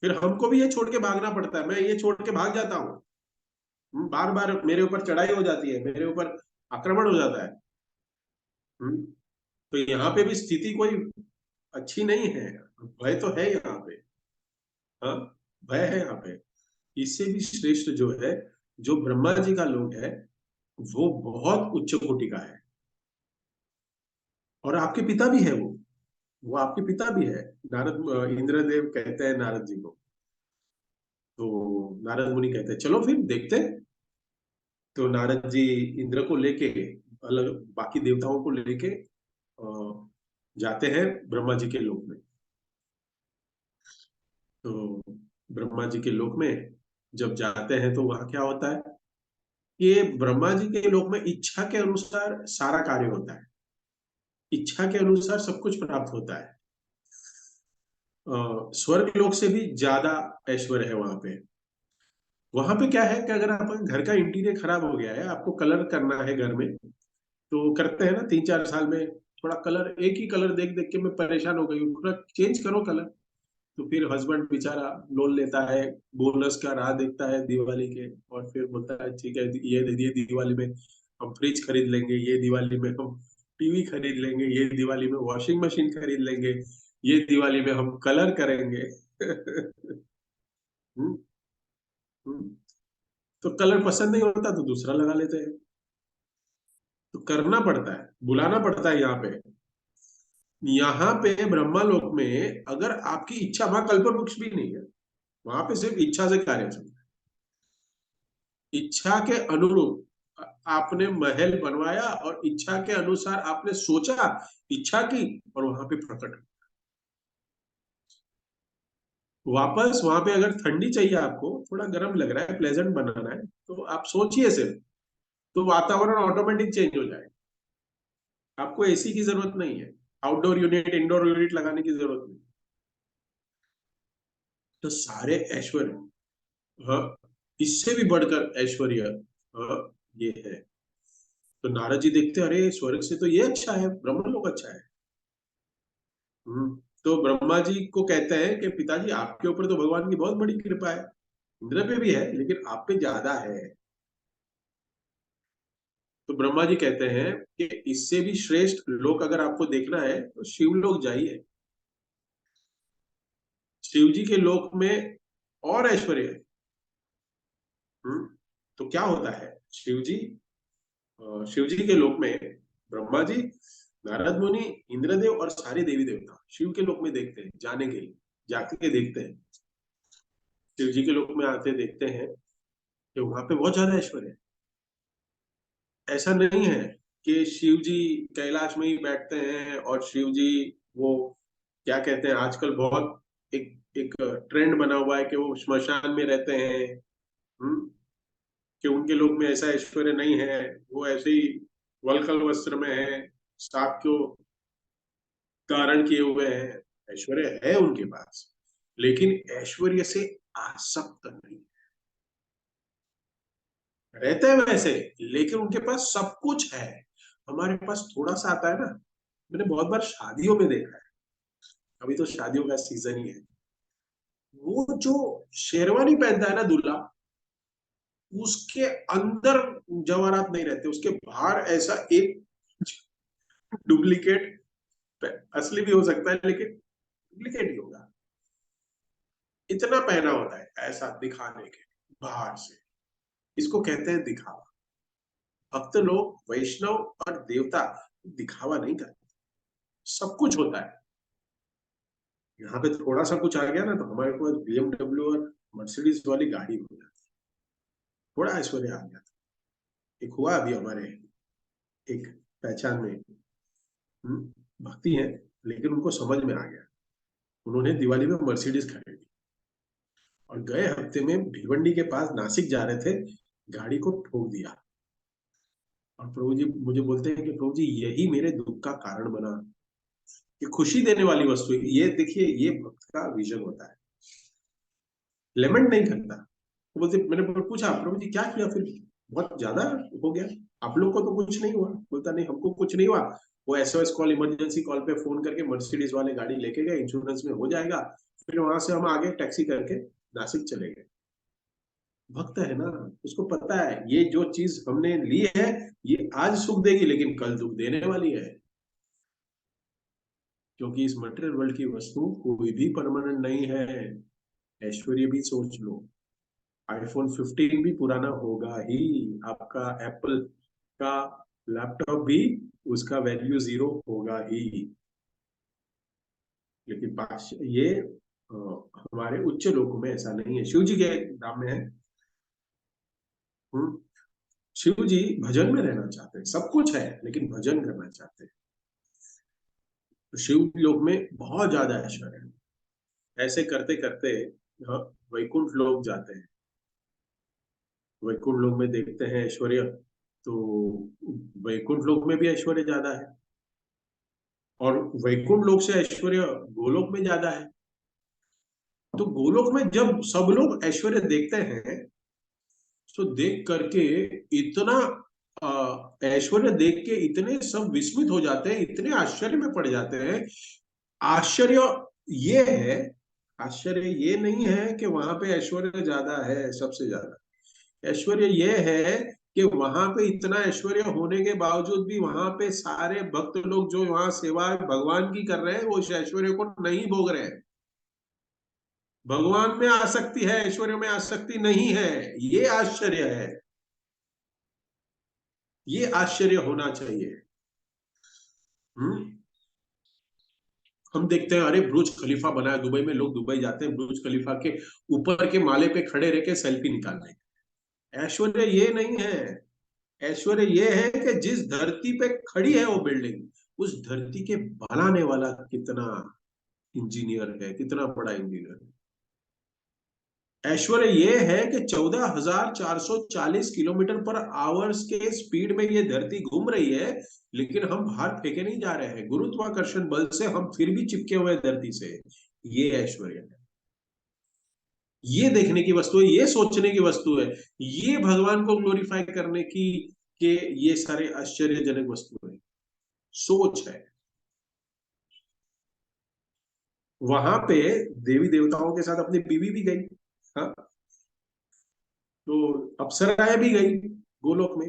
फिर हमको भी ये छोड़ के भागना पड़ता है, मैं ये छोड़ के भाग जाता हूँ। बार बार मेरे ऊपर चढ़ाई हो जाती है, मेरे ऊपर आक्रमण हो जाता है। हम्म, तो यहाँ पे भी स्थिति कोई अच्छी नहीं है। भय तो है यहाँ पे। हाँ, भय है यहाँ पे। इससे भी श्रेष्ठ जो है, जो ब्रह्मा जी का लोक है, वो बहुत उच्च कोटि का है। और आपके पिता भी है वो आपके पिता भी है। नारद इंद्रदेव कहते हैं नारद जी को। तो नारद मुनि कहते हैं चलो फिर देखते हैं। तो नारद जी इंद्र को लेके, अलग बाकी देवताओं को लेके जाते हैं ब्रह्मा जी के लोक में। तो ब्रह्मा जी के लोक में जब जाते हैं तो वहां क्या होता है, कि ब्रह्मा जी के लोक में इच्छा के अनुसार सारा कार्य होता है, इच्छा के अनुसार सब कुछ प्राप्त होता है। स्वर्ग लोक से भी ज्यादा ऐश्वर्य है वहां पे। वहां पे क्या है कि अगर आप घर का इंटीरियर खराब हो गया है, आपको कलर करना है घर में, तो करते हैं ना 3-4 साल में। थोड़ा कलर, एक ही कलर देख देख के मैं परेशान हो गई हूँ, थोड़ा चेंज करो कलर। तो फिर हस्बैंड बेचारा लोन लेता है, बोनस का राह देखता है दिवाली के, और फिर बोलता है ठीक है, ये दिवाली में हम फ्रिज खरीद लेंगे, ये दिवाली में हम टीवी खरीद लेंगे, ये दिवाली में वॉशिंग मशीन खरीद लेंगे, ये दिवाली में हम कलर करेंगे। हम्म, हम्म। तो कलर पसंद नहीं होता तो दूसरा लगा लेते हैं। तो करना पड़ता है, बुलाना पड़ता है यहाँ पे। यहाँ पे ब्रह्मा लोक में अगर आपकी इच्छा, वहां कल्प वृक्ष भी नहीं है, वहां पे सिर्फ इच्छा से कार्य चलता है। इच्छा के अनुरूप आपने महल बनवाया, और इच्छा के अनुसार आपने सोचा, इच्छा की, और वहां पे प्रकट। वापस वहां पे अगर ठंडी चाहिए, आपको थोड़ा गर्म लग रहा है, प्लेजेंट बनाना है, तो आप सोचिए सिर्फ, तो वातावरण ऑटोमेटिक चेंज हो जाएगा। आपको एसी की जरूरत नहीं है, आउटडोर यूनिट इंडोर यूनिट लगाने की जरूरत नहीं। तो सारे ऐश्वर्य, हाँ, इससे भी बढ़कर ऐश्वर्य, हाँ, ये है। तो नारद जी देखते अरे स्वर्ग से तो ये अच्छा है, ब्रह्मलोक अच्छा है। हम्म। तो ब्रह्मा जी को कहते हैं कि पिताजी आपके ऊपर तो भगवान की बहुत बड़ी कृपा है, इंद्र पे भी है लेकिन आप पे ज्यादा है। तो ब्रह्मा जी कहते हैं कि इससे भी श्रेष्ठ लोक अगर आपको देखना है तो शिवलोक जाइए। शिव जी के लोक में और ऐश्वर्य है। हम्म। तो क्या होता है, शिव जी के लोक में ब्रह्मा जी, नारद मुनि, इंद्रदेव और सारे देवी देवता शिव के लोक में देखते हैं, जाने के लिए जाके के देखते हैं। शिव जी के लोक में आते देखते हैं कि वहां पे बहुत ज्यादा ऐश्वर्य है। ऐसा नहीं है कि शिव जी कैलाश में ही बैठते हैं और शिव जी वो क्या कहते हैं, आजकल बहुत एक एक ट्रेंड बना हुआ है कि वो श्मशान में रहते हैं। हम्म, कि उनके लोक में ऐसा ऐश्वर्य नहीं है, वो ऐसे ही वलकल वस्त्र में है, सांप को धारण किए हुए हैं। ऐश्वर्य है उनके पास, लेकिन ऐश्वर्य से आसक्त नहीं। रहते हैं वैसे, लेकिन उनके पास सब कुछ है। हमारे पास थोड़ा सा आता है ना। मैंने बहुत बार शादियों में देखा है, अभी तो शादियों का सीजन ही है, वो जो शेरवानी पहनता है ना दूल्हा, उसके अंदर जवाहरात नहीं रहते, उसके बाहर ऐसा एक डुप्लीकेट, असली भी हो सकता है लेकिन डुप्लीकेट ही होगा, इतना पहना होता है ऐसा दिखाने के बाहर से। इसको कहते हैं दिखावा। भक्त लोग, वैष्णव और देवता दिखावा नहीं करते, सब कुछ होता है। यहाँ पे थोड़ा सा कुछ आ गया ना तो हमारे पास बीएमडब्ल्यू और मर्सिडीज वाली गाड़ी हो जाती, थोड़ा ऐश्वर्य आ गया था। एक हुआ अभी हमारे एक पहचान में, भक्ति है लेकिन उनको समझ में आ गया, उन्होंने दिवाली में मर्सिडीज खरीदी और गए हफ्ते में भिवंडी के पास नासिक जा रहे थे, गाड़ी को ठोक दिया। और प्रभु जी मुझे बोलते हैं कि प्रभु जी यही मेरे दुख का कारण बना। ये खुशी देने वाली वस्तु है, ये देखिए ये भक्त का विजन होता है, लेमेंट नहीं करता। तो बोलते, मैंने पूछा प्रभु जी क्या किया फिर, बहुत ज्यादा हो गया, आप लोग को तो कुछ नहीं हुआ? बोलता नहीं हमको कुछ नहीं हुआ। वो एसओएस कॉल, इमरजेंसी कॉल पे फोन करके मर्सिडीज वाले गाड़ी लेके गए, इंश्योरेंस में हो जाएगा। फिर वहां से हम आगे टैक्सी करके नासिक चले गए। भक्त है ना, उसको पता है ये जो चीज हमने ली है ये आज सुख देगी लेकिन कल दुख देने वाली है। क्योंकि इस मटेरियल वर्ल्ड की वस्तु कोई भी परमानेंट नहीं है। ऐश्वर्य भी सोच लो, आईफोन 15 भी पुराना होगा ही, आपका एप्पल का लैपटॉप भी, उसका वैल्यू जीरो होगा ही। लेकिन ये हमारे उच्च लोकों में ऐसा नहीं है, शिव जी के नाम में है। हम्म, शिव जी भजन में रहना चाहते हैं, सब कुछ है लेकिन भजन करना चाहते हैं। तो शिव लोक में बहुत ज्यादा ऐश्वर्य है। ऐसे करते करते हाँ, वैकुंठ लोक जाते हैं। वैकुंठ लोक में देखते हैं ऐश्वर्य, तो वैकुंठ लोक में भी ऐश्वर्य ज्यादा है, और वैकुंठ लोक से ऐश्वर्य गोलोक में ज्यादा है। तो गोलोक में जब सब लोग ऐश्वर्य देखते हैं तो देख करके इतना ऐश्वर्य देख के इतने सब विस्मित हो जाते हैं, इतने आश्चर्य में पड़ जाते हैं। आश्चर्य ये है, आश्चर्य ये नहीं है कि वहां पे ऐश्वर्य ज्यादा है सबसे ज्यादा। ऐश्वर्य ये है कि वहां पे इतना ऐश्वर्य होने के बावजूद भी वहां पे सारे भक्त लोग जो वहां सेवा भगवान की कर रहे हैं वो इस ऐश्वर्य को नहीं भोग रहे हैं। भगवान में आसक्ति है, ऐश्वर्य में आसक्ति नहीं है, ये आश्चर्य है। ये आश्चर्य होना चाहिए। हम्म। हम देखते हैं अरे बुर्ज खलीफा बना है दुबई में, लोग दुबई जाते हैं बुर्ज खलीफा के ऊपर के माले पे खड़े रह के सेल्फी निकालने। ऐश्वर्य ये नहीं है। ऐश्वर्य ये है कि जिस धरती पे खड़ी है वो बिल्डिंग, उस धरती के बनाने वाला कितना इंजीनियर है, कितना बड़ा इंजीनियर ऐश्वर्य ये है कि 14,440 किलोमीटर पर आवर्स के स्पीड में ये धरती घूम रही है, लेकिन हम बाहर फेंके नहीं जा रहे हैं, गुरुत्वाकर्षण बल से हम फिर भी चिपके हुए हैं धरती से। ये ऐश्वर्य है, ये देखने की वस्तु है, ये सोचने की वस्तु है, ये भगवान को ग्लोरीफाई करने की के ये सारे आश्चर्यजनक वस्तु है, सोच है। वहां पे देवी देवताओं के साथ अपनी बीवी भी गई। हाँ, तो अप्सराएं भी गई गोलोक में,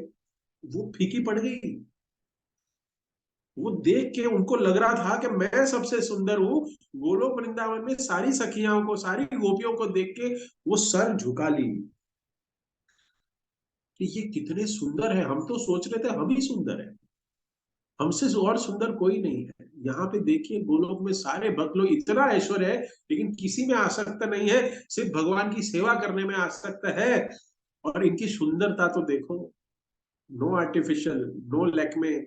वो फीकी पड़ गई। वो देख के उनको लग रहा था कि मैं सबसे सुंदर हूं। गोलोक वृंदावन में सारी सखियाओं को, सारी गोपियों को देख के वो सर झुका ली कि ये कितने सुंदर है, हम तो सोच रहे थे हम ही सुंदर है, हमसे और सुंदर कोई नहीं है। यहाँ पे देखिए गोलोक में सारे भक्त लोग, इतना ऐश्वर्य है लेकिन किसी में आसक्त नहीं है, सिर्फ भगवान की सेवा करने में आसक्त है। और इनकी सुंदरता तो देखो, no artificial, no Lakme,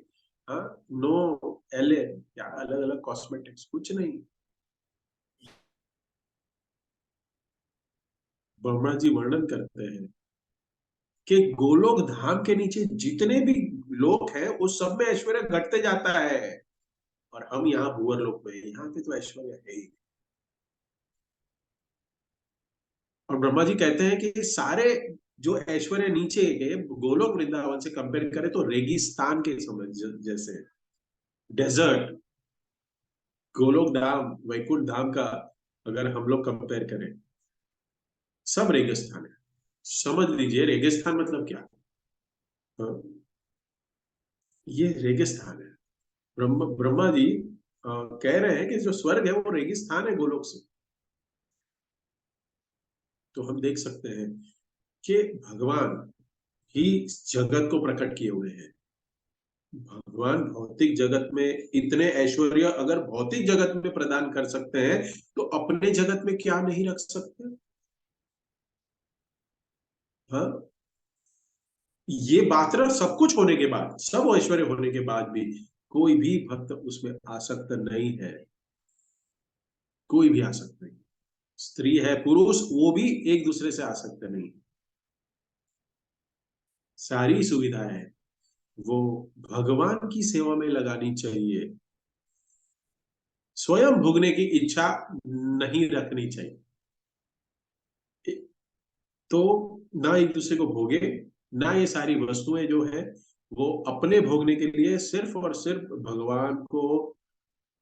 no Elle, क्या अलग अलग कॉस्मेटिक्स, कुछ नहीं। ब्रह्मा जी वर्णन करते हैं कि गोलोक धाम के नीचे जितने भी लोग हैं उस सब में ऐश्वर्य घटते जाता है, और हम यहाँ भूवर लोक में हैं, यहाँ पे तो ऐश्वर्य है ही। और ब्रह्मा जी कहते हैं कि सारे जो ऐश्वर्य नीचे के गोलोक वृंदावन से कंपेयर करें तो रेगिस्तान के समझ जैसे, डेजर्ट, गोलोक धाम, वैकुंठ धाम का अगर हम लोग कंपेयर करें, सब रेगिस्तान है। समझ लीजिए रेगिस्तान मतलब क्या। हाँ, ये रेगिस्तान है। ब्रह्मा जी कह रहे हैं कि जो स्वर्ग है वो रेगिस्तान है गोलोक से। तो हम देख सकते हैं कि भगवान ही इस जगत को प्रकट किए हुए हैं। भगवान भौतिक जगत में इतने ऐश्वर्य अगर भौतिक जगत में प्रदान कर सकते हैं, तो अपने जगत में क्या नहीं रख सकते। हाँ, ये बात रहा, सब कुछ होने के बाद, सब ऐश्वर्य होने के बाद भी कोई भी भक्त उसमें आसक्त नहीं है, कोई भी आसक्त नहीं। स्त्री है पुरुष, वो भी एक दूसरे से आसक्त नहीं। सारी सुविधाएं वो भगवान की सेवा में लगानी चाहिए, स्वयं भोगने की इच्छा नहीं रखनी चाहिए। तो ना एक दूसरे को भोगे, ना ये सारी वस्तुएं जो है वो अपने भोगने के लिए, सिर्फ और सिर्फ भगवान को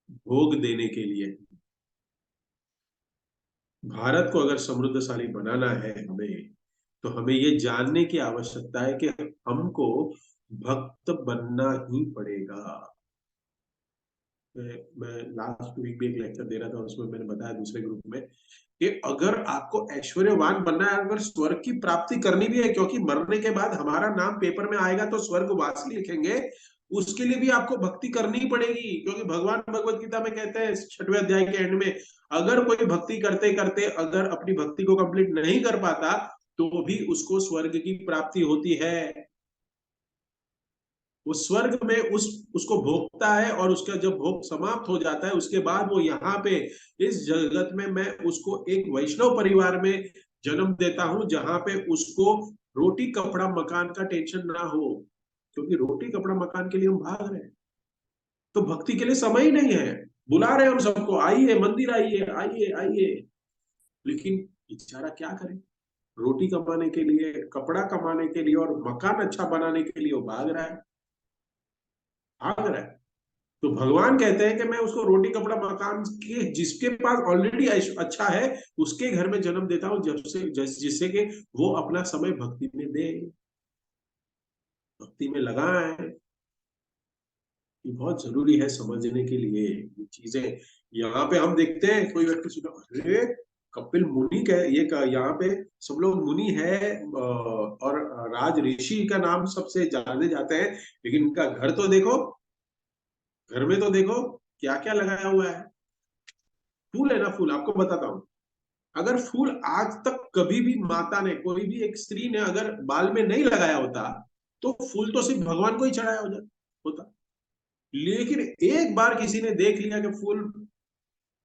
भोग देने के लिए। भारत को अगर समृद्धशाली बनाना है हमें, तो हमें ये जानने की आवश्यकता है कि हमको भक्त बनना ही पड़ेगा। मैं लास्ट वीक भी एक लेक्चर दे रहा था, उसमें मैंने बताया दूसरे ग्रुप में कि अगर आपको ऐश्वर्यवान बनना है, अगर स्वर्ग की प्राप्ति करनी भी है, क्योंकि मरने के बाद हमारा नाम पेपर में आएगा तो स्वर्गवासी लिखेंगे, उसके लिए भी आपको भक्ति करनी ही पड़ेगी। क्योंकि भगवान भगवत गीता में कहते हैं 6वें अध्याय के एंड में, अगर कोई भक्ति करते करते अगर अपनी भक्ति को कंप्लीट नहीं कर पाता, तो भी उसको स्वर्ग की प्राप्ति होती है। वो स्वर्ग में उसको भोगता है, और उसका जब भोग समाप्त हो जाता है उसके बाद वो यहाँ पे इस जगत में मैं उसको एक वैष्णव परिवार में जन्म देता हूं, जहां पे उसको रोटी कपड़ा मकान का टेंशन ना हो। क्योंकि रोटी कपड़ा मकान के लिए हम भाग रहे हैं, तो भक्ति के लिए समय ही नहीं है। बुला रहे हैं हम सबको, आइए मंदिर, आइए आइए आइए, लेकिन बेचारा क्या करे, रोटी कमाने के लिए, कपड़ा कमाने के लिए और मकान अच्छा बनाने के लिए वो भाग रहा है, भाग रहा है। तो भगवान कहते हैं कि मैं उसको रोटी कपड़ा मकान के, जिसके पास ऑलरेडी अच्छा है, उसके घर में जन्म देता हूं, जब से जिससे कि वो अपना समय भक्ति में दे, भक्ति में लगाए। ये बहुत जरूरी है समझने के लिए ये चीजें। यहाँ पे हम देखते हैं कोई व्यक्ति सुना, अरे कपिल मुनि का ये का, यहाँ पे सब लोग मुनि है, और राज ऋषि का नाम सबसे जाने जाते हैं, लेकिन उनका घर तो देखो, घर में तो देखो क्या क्या लगाया हुआ है। फूल है ना, फूल आपको बताता हूँ, अगर फूल आज तक कभी भी माता ने, कोई भी एक स्त्री ने अगर बाल में नहीं लगाया होता, तो फूल तो सिर्फ भगवान को ही चढ़ाया होता। लेकिन एक बार किसी ने देख लिया कि फूल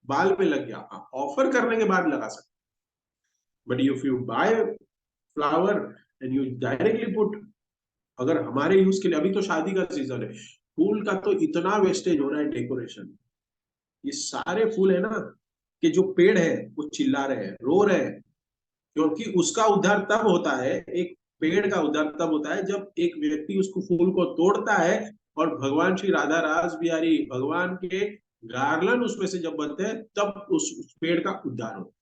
बाल में लग गया, ऑफर करने के बाद लगा सकते। But if you buy flower and you directly put, अगर हमारे यूज के लिए, अभी तो शादी का सीजन है, फूल का तो इतना वेस्टेज हो रहा है डेकोरेशन, ये सारे फूल है ना, कि जो पेड़ है वो चिल्ला रहे हैं, रो रहे हैं, क्योंकि उसका उद्धार तब होता है, एक पेड़ का उद्धार तब होता है जब एक व्यक्ति उसको फूल को तोड़ता है, और भगवान श्री राधा रास बिहारी भगवान के गार्लन उसमें से जब बनते हैं, तब उस पेड़ का उद्धार होता है,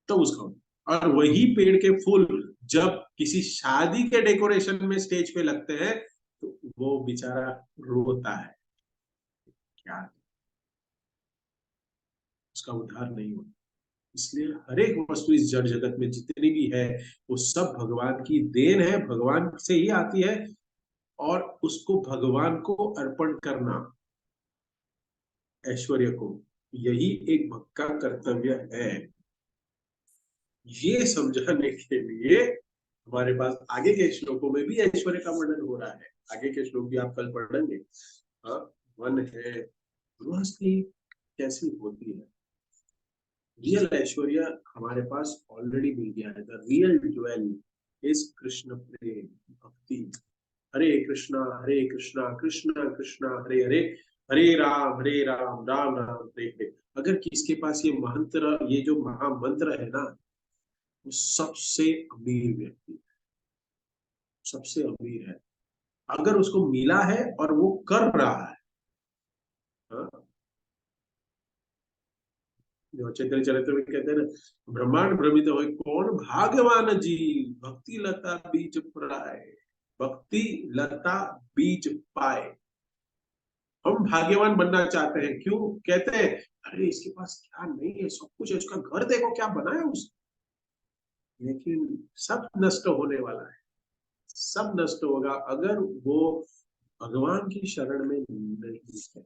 तब उसका होता है। और वही पेड़ के फूल जब किसी शादी के डेकोरेशन में स्टेज पे लगते हैं, तो वो बेचारा रोता है, क्या उसका उद्धार नहीं होता। इसलिए हर एक वस्तु इस जड़ जगत में जितनी भी है, वो सब भगवान की देन है, भगवान से ही आती है, और उसको भगवान को अर्पण करना, ऐश्वर्य को, यही एक भक्त का कर्तव्य है। ये समझाने के लिए हमारे पास आगे के श्लोकों में भी ऐश्वर्य का वर्णन हो रहा है। आगे के श्लोक भी आप कल पढ़ेंगे। हाँ, मन है, गृहस्थी कैसी होती है, रियल ऐश्वर्य हमारे पास ऑलरेडी मिल गया है। The real jewel is Krishna prem, bhakti. Hare Krishna Krishna Krishna Hare Hare, हरे राम राम राम हरे हरे। अगर किसके पास ये मंत्र, ये जो महामंत्र है ना, वो सबसे अमीर व्यक्ति, सबसे अमीर है। अगर उसको मिला है और वो कर रहा है, हाँ? जो चैतन्य चरित्र में कहते हैं ना, ब्रह्मांड भ्रमित हो कौन भाग्यवान जी, भक्ति लता बीज पाए, भक्ति लता बीज पाए। हम भाग्यवान बनना चाहते हैं, क्यों कहते हैं, अरे इसके पास क्या नहीं है, सब कुछ है, उसका घर देखो क्या बनाया उसने, लेकिन सब नष्ट होने वाला है, सब नष्ट होगा अगर वो भगवान की शरण में नहीं है,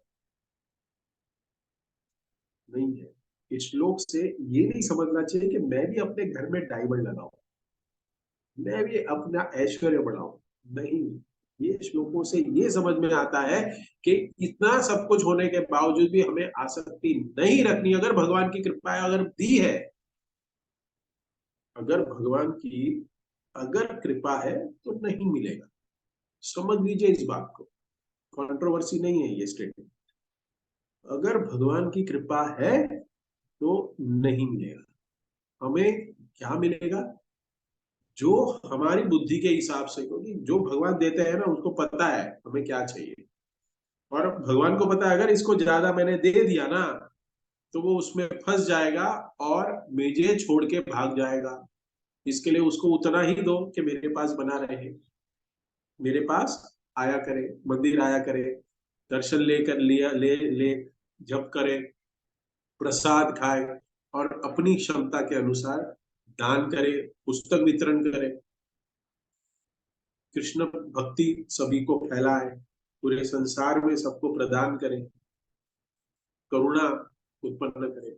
नहीं है। इस श्लोक से ये नहीं समझना चाहिए कि मैं भी अपने घर में डायमंड लगाऊं, मैं भी अपना ऐश्वर्य बढ़ाऊं, नहीं। ये श्लोकों से ये समझ में आता है कि इतना सब कुछ होने के बावजूद भी हमें आसक्ति नहीं रखनी। अगर भगवान की कृपा अगर दी है, अगर भगवान की अगर कृपा है, तो नहीं मिलेगा। समझ लीजिए इस बात को, कंट्रोवर्सी नहीं है ये स्टेटमेंट। अगर भगवान की कृपा है तो नहीं मिलेगा। हमें क्या मिलेगा, जो हमारी बुद्धि के हिसाब से, क्योंकि जो भगवान देते हैं ना, उसको पता है हमें क्या चाहिए, और भगवान को पता है अगर इसको ज्यादा मैंने दे दिया ना, तो वो उसमें फंस जाएगा और मुझे छोड़ के भाग जाएगा। इसके लिए उसको उतना ही दो कि मेरे पास बना रहे, मेरे पास आया करे, मंदिर आया करे, दर्शन लेकर लिया ले जप करे, प्रसाद खाए, और अपनी क्षमता के अनुसार दान करे, पुस्तक वितरण करे, कृष्ण भक्ति सभी को फैलाए, पूरे संसार में सबको प्रदान करे, करुणा उत्पन्न करे।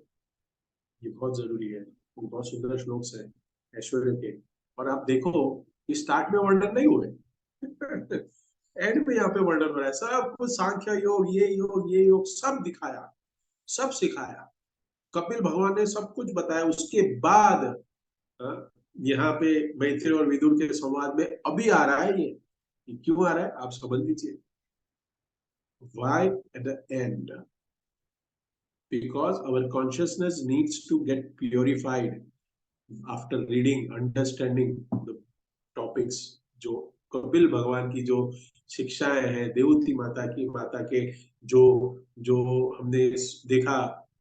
ये बहुत जरूरी है। वो बहुत सुंदर श्लोक है ऐश्वर्य के। और आप देखो, स्टार्ट में वर्णन नहीं हुए एंड में यहाँ पे वर्णन हो रहा है, सब कुछ सांख्य योग, ये योग सब दिखाया, सब सिखाया, कपिल भगवान ने सब कुछ बताया। उसके बाद यहाँ पे मैत्री और विदुर के संवाद में अभी आ रहा है ये क्यों आ रहा है आप समझ लीजिए। Why at the end? Because our consciousness needs to get purified after reading, understanding the topics। जो कपिल भगवान की जो शिक्षाएं हैं, देवती माता की, माता के जो जो हमने देखा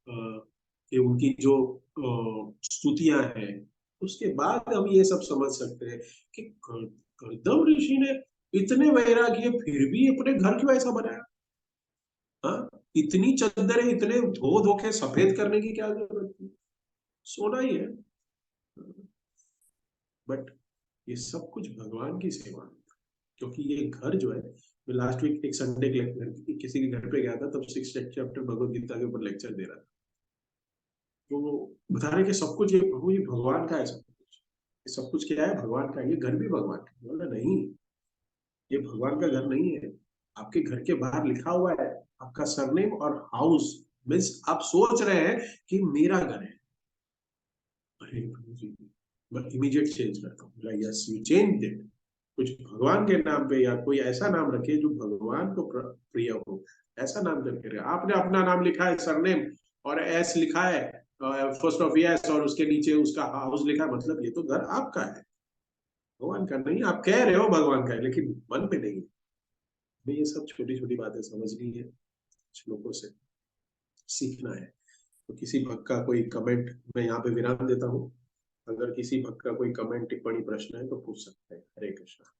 कि उनकी जो स्तुतियां हैं, उसके बाद हम ये सब समझ सकते हैं कि कर्दम ऋषि ने इतने वैराग्य फिर भी अपने घर क्यों ऐसा बनाया। हाँ, इतनी चद्दरें इतने धो धो के सफेद करने की क्या जरूरत थी, सोना ही है। बट ये सब कुछ भगवान की सेवा है। क्योंकि ये घर जो है, मैं लास्ट वीक एक संडे के किसी के घर पे गया था, तब 6th चैप्टर भगवत गीता के ऊपर लेक्चर दे रहा था। तो वो बता रहे कि सब कुछ ये प्रभु, ये भगवान का है, सब कुछ, ये सब कुछ क्या है, भगवान का। ये घर भी भगवान का। बोला नहीं, ये भगवान का घर नहीं है। आपके घर के बाहर लिखा हुआ है आपका सरनेम और हाउस, मीन्स आप सोच रहे हैं कि मेरा घर है, अरे प्रभु जी, मैं इमीडिएट चेंज करता हूँ, यस यू चेंज इट। कुछ भगवान के नाम पे या कोई ऐसा नाम रखिए जो भगवान को प्रिय हो, ऐसा नाम करके रहे। आपने अपना नाम लिखा है सरनेम और एस लिखा है, फर्स्ट ऑफ एस, और उसके नीचे उसका हाउस लिखा है, मतलब ये तो घर आपका है, भगवान का नहीं। आप कह रहे हो भगवान का है लेकिन मन में नहीं है। हमें ये सब छोटी छोटी बातें समझनी है, कुछ लोगों से सीखना है। तो किसी भक्त का कोई कमेंट, मैं यहाँ पे विराम देता हूँ। अगर किसी भक्त का कोई कमेंट टिप्पणी प्रश्न है तो पूछ सकते हैं। हरे कृष्णा।